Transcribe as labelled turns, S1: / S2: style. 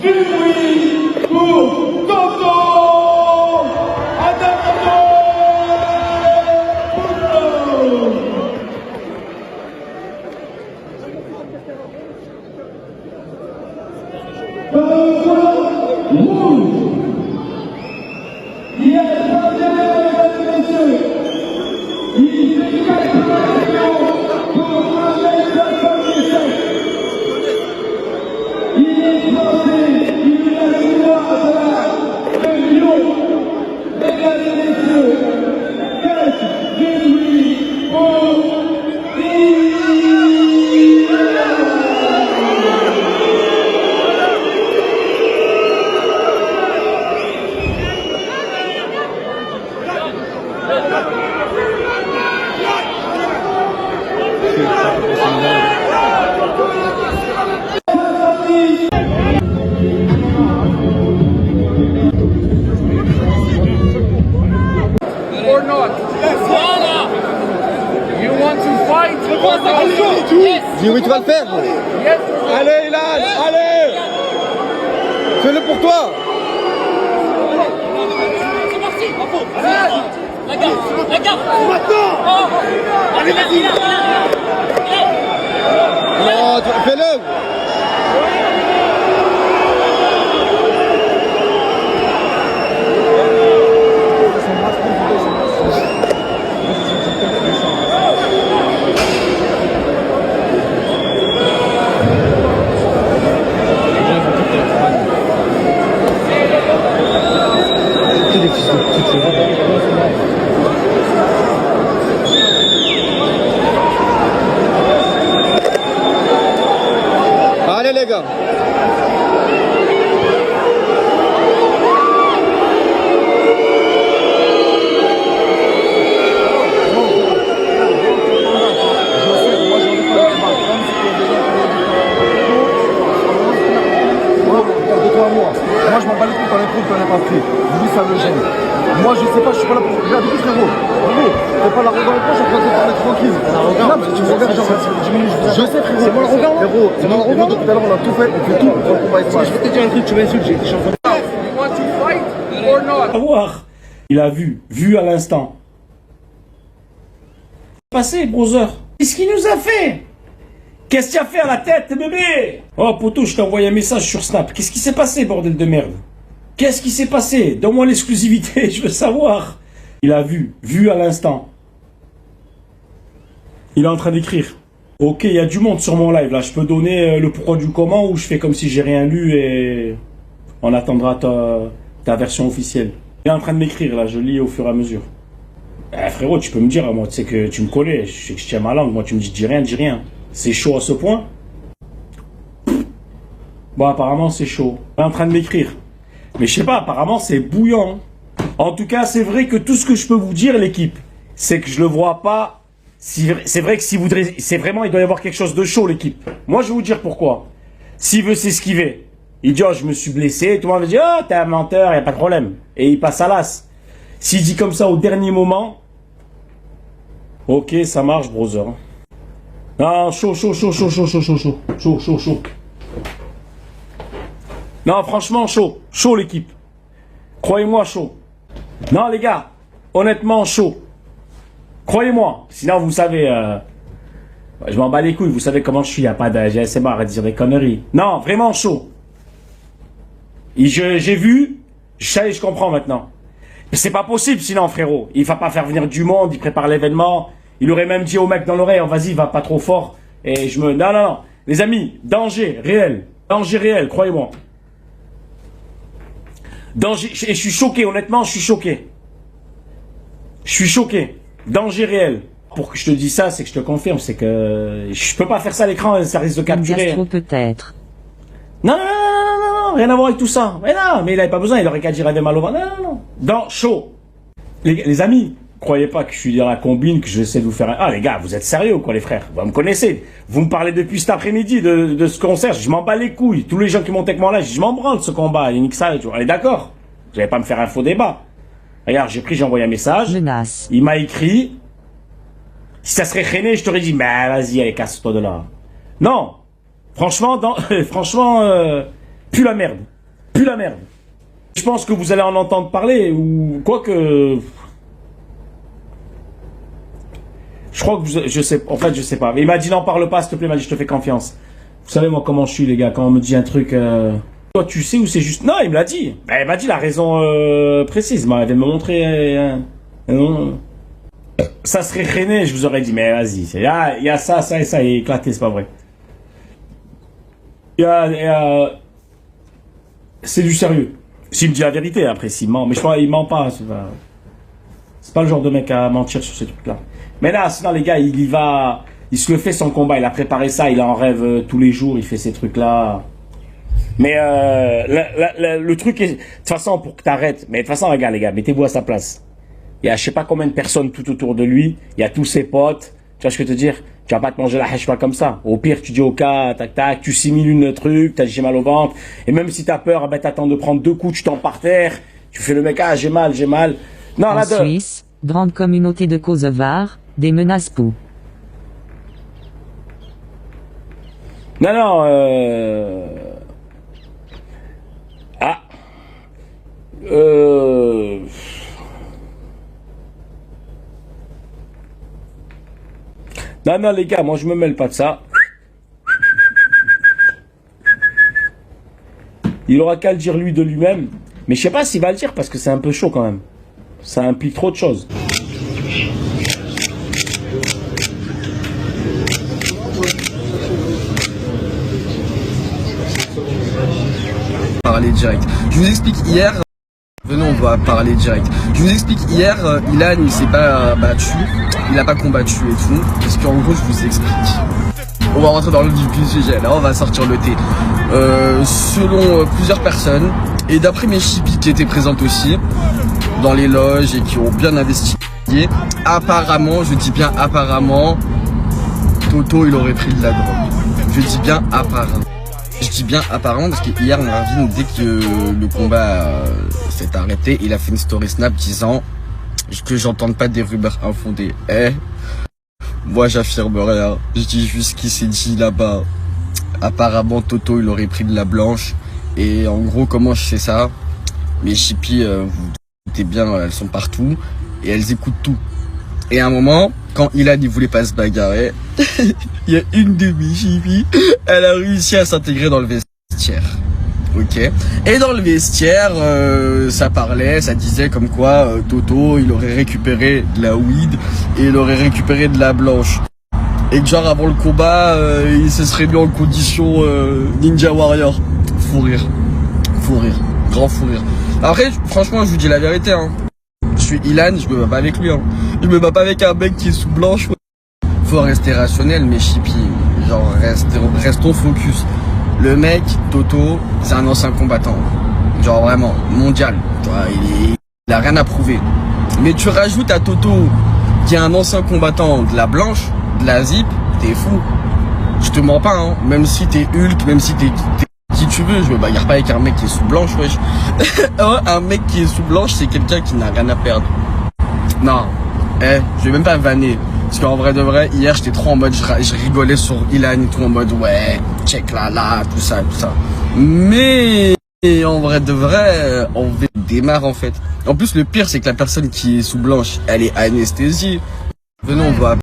S1: du bruit pour Tonton Adamo Poulo. Rouge. Il y a le troisième, mesdames et messieurs. Il fait 4 millions pour 1,77 m. Il est français, il est la gloire de Lyon. Mesdames et messieurs, tête de lui pour
S2: or not? You want to fight? Yes.
S3: Dis oui, tu vas le faire.
S2: Yes.
S3: Allez, Ilan, allez. Fais-le pour toi.
S4: C'est parti. Regarde. Maintenant. Allez, vas-y.
S3: Non, fais-le. Allez les gars.
S5: Moi je m'en bats les couilles, t'en es pris, t'en es pas pris. Lui ça me gêne. Moi je sais pas, je suis pas là pour. Regarde, écoute frérot. Frérot, t'es pas l'arrogant avec moi, je suis en train de te parler tranquille. Non, mais tu me regardes, genre 10 minutes. Je sais frérot. C'est moi l'arrogant. Frérot, c'est moi l'arrogant. Tout à l'heure on a tout fait, on fait tout pour le combat avec moi. Je vais te dire un truc, tu m'insultes, j'ai été champion.
S2: You want to fight or not?
S6: À voir. Il a vu à l'instant. Passé, brother. Qu'est-ce qu'il nous a fait? Qu'est-ce qu'il a fait à la tête, bébé? Oh, poto, je t'ai envoyé un message sur Snap. Qu'est-ce qui s'est passé, bordel de merde? Qu'est-ce qui s'est passé? Donne-moi l'exclusivité, je veux savoir. Il a vu à l'instant. Il est en train d'écrire. Ok, il y a du monde sur mon live, là. Je peux donner le pourquoi du comment ou je fais comme si j'ai rien lu et on attendra ta version officielle. Il est en train de m'écrire, là. Je lis au fur et à mesure. Eh, frérot, tu peux me dire, moi, tu sais que tu me connais. Je sais que je tiens ma langue. Moi, tu me dis rien, dis rien. C'est chaud à ce point? Bon, apparemment, c'est chaud. Il est en train de m'écrire. Mais je sais pas, apparemment, c'est bouillant. En tout cas, c'est vrai que tout ce que je peux vous dire, l'équipe, c'est que je le vois pas. C'est vrai que si vous c'est vraiment, il doit y avoir quelque chose de chaud, l'équipe. Moi, je vais vous dire pourquoi. S'il veut s'esquiver, il dit, oh, je me suis blessé. Tout le monde va dire, oh, t'es un menteur, y a pas de problème. Et il passe à l'as. S'il dit comme ça au dernier moment, ok, ça marche, brother. Non, chaud. Non, franchement, chaud. Chaud, l'équipe. Croyez-moi, chaud. Non, les gars, honnêtement, chaud. Croyez-moi. Sinon, vous savez, je m'en bats les couilles. Vous savez comment je suis. Il n'y a pas de GSM à dire des conneries. Non, vraiment chaud. J'ai vu, je comprends maintenant. Mais c'est pas possible, sinon, frérot. Il va pas faire venir du monde, il prépare l'événement. Il aurait même dit au mec dans l'oreille, oh, vas-y, va pas trop fort. Et je me... Non. Les amis, danger réel. Danger réel, croyez-moi. Danger... Et je suis choqué, honnêtement, je suis choqué. Je suis choqué. Danger réel. Pour que je te dise ça, c'est que je te confirme, c'est que... Je peux pas faire ça à l'écran, ça risque de capturer.
S7: Peut-être.
S6: Non, rien à voir avec tout ça. Mais non, mais il avait pas besoin, il aurait qu'à dire à des mal au ventre. Non. Dans chaud. Les amis... Croyez pas que je suis dans la combine, que j'essaie de vous faire un... Ah les gars, vous êtes sérieux ou quoi les frères? Vous me connaissez. Vous me parlez depuis cet après-midi de ce concert, je m'en bats les couilles. Tous les gens qui montent avec moi là, je m'en branle de ce combat. Il nique ça et tout. Allez d'accord. Vous n'allez pas me faire un faux débat. Regarde, j'ai envoyé un message.
S7: Menace.
S6: Il m'a écrit. Si ça serait René, je t'aurais dit, mais vas-y, allez, casse-toi de là. Non. Franchement, Pue la merde. Pue la merde. Je pense que vous allez en entendre parler, ou quoi que... Je crois que je sais, en fait, je sais pas. Mais il m'a dit, n'en parle pas, s'il te plaît, il m'a dit, je te fais confiance. Vous savez, moi, comment je suis, les gars, quand on me dit un truc... Toi, tu sais où c'est juste... Non, il me l'a dit. Ben, il m'a dit la raison précise. Il vient de me montrer... Ça serait René, je vous aurais dit, mais vas-y. Il y a ça, ça et ça, et éclaté, c'est pas vrai. C'est du sérieux. S'il me dit la vérité, après, s'il ment. Mais je crois qu'il ment pas. C'est pas le genre de mec à mentir sur ces trucs-là. Mais là, sinon, les gars, il y va... Il se le fait son combat. Il a préparé ça. Il en rêve tous les jours. Il fait ces trucs-là. Mais le truc est... De toute façon, pour que t'arrêtes... Mais de toute façon, regarde, les gars, mettez-vous à sa place. Il y a je sais pas combien de personnes tout autour de lui. Il y a tous ses potes. Tu vois ce que je veux te dire? Tu vas pas te manger la hache pas comme ça. Au pire, tu dis au cas, tac tac, tu simules une truc, t'as j'ai mal au ventre. Et même si t'as peur, ben t'attends de prendre 2 coups, tu tombes par terre. Tu fais le mec, ah j'ai mal, j'ai mal. Non,
S7: En Suisse, grande communauté de Kosovars, des menaces pour.
S6: Non, Ah. Non, les gars, moi je me mêle pas de ça. Il aura qu'à le dire lui de lui-même. Mais je sais pas s'il va le dire parce que c'est un peu chaud quand même. Ça implique trop de choses.
S8: Parler direct. Je vous explique hier. Venons, on doit parler direct. Je vous explique hier, Ilan il s'est pas battu, il a pas combattu et tout. Parce qu'en gros, je vous explique. On va rentrer dans le vif du sujet. Là, on va sortir le thé. Selon plusieurs personnes et d'après mes chippies qui étaient présentes aussi dans les loges et qui ont bien investigué, apparemment, je dis bien apparemment, Toto il aurait pris de la drogue. Je dis bien apparemment. Je dis bien apparemment parce que hier Marvin, dès que le combat s'est arrêté, il a fait une story snap disant que j'entende pas des rumeurs infondées. Moi j'affirme rien, je dis juste ce qui s'est dit là-bas. Apparemment Toto il aurait pris de la blanche. Et en gros comment je sais ça? Mes chippies, vous doutez bien, elles sont partout et elles écoutent tout. Et à un moment, quand Ilan il voulait pas se bagarrer, il y a une de mes chippies, elle a réussi à s'intégrer dans le vestiaire. Ok. Et dans le vestiaire, ça parlait, ça disait comme quoi Toto il aurait récupéré de la weed et il aurait récupéré de la blanche. Et que genre avant le combat, il se serait mis en condition Ninja Warrior. Fou rire. Fou rire. Grand fou rire. Après, franchement, je vous dis la vérité, hein. Je suis Ilan, je me bats pas avec lui, hein. Je me bats pas avec un mec qui est sous blanche. Faut rester rationnel, mais chippy. Genre, restons focus. Le mec, Toto, c'est un ancien combattant. Genre vraiment, mondial. Tu vois, il a rien à prouver. Mais tu rajoutes à Toto, qui est un ancien combattant, de la blanche, de la zip, t'es fou. Je te mens pas, hein. Même si t'es Hulk, même si t'es qui tu veux, je me bagarre pas avec un mec qui est sous blanche, wesh. Un mec qui est sous blanche, c'est quelqu'un qui n'a rien à perdre. Non, je vais même pas vanner. Parce qu'en vrai de vrai, hier j'étais trop en mode, je rigolais sur Ilan et tout en mode, ouais, check là, tout ça. Mais en vrai de vrai, on démarre en fait. En plus, le pire, c'est que la personne qui est sous blanche, elle est anesthésiée. Venons, on doit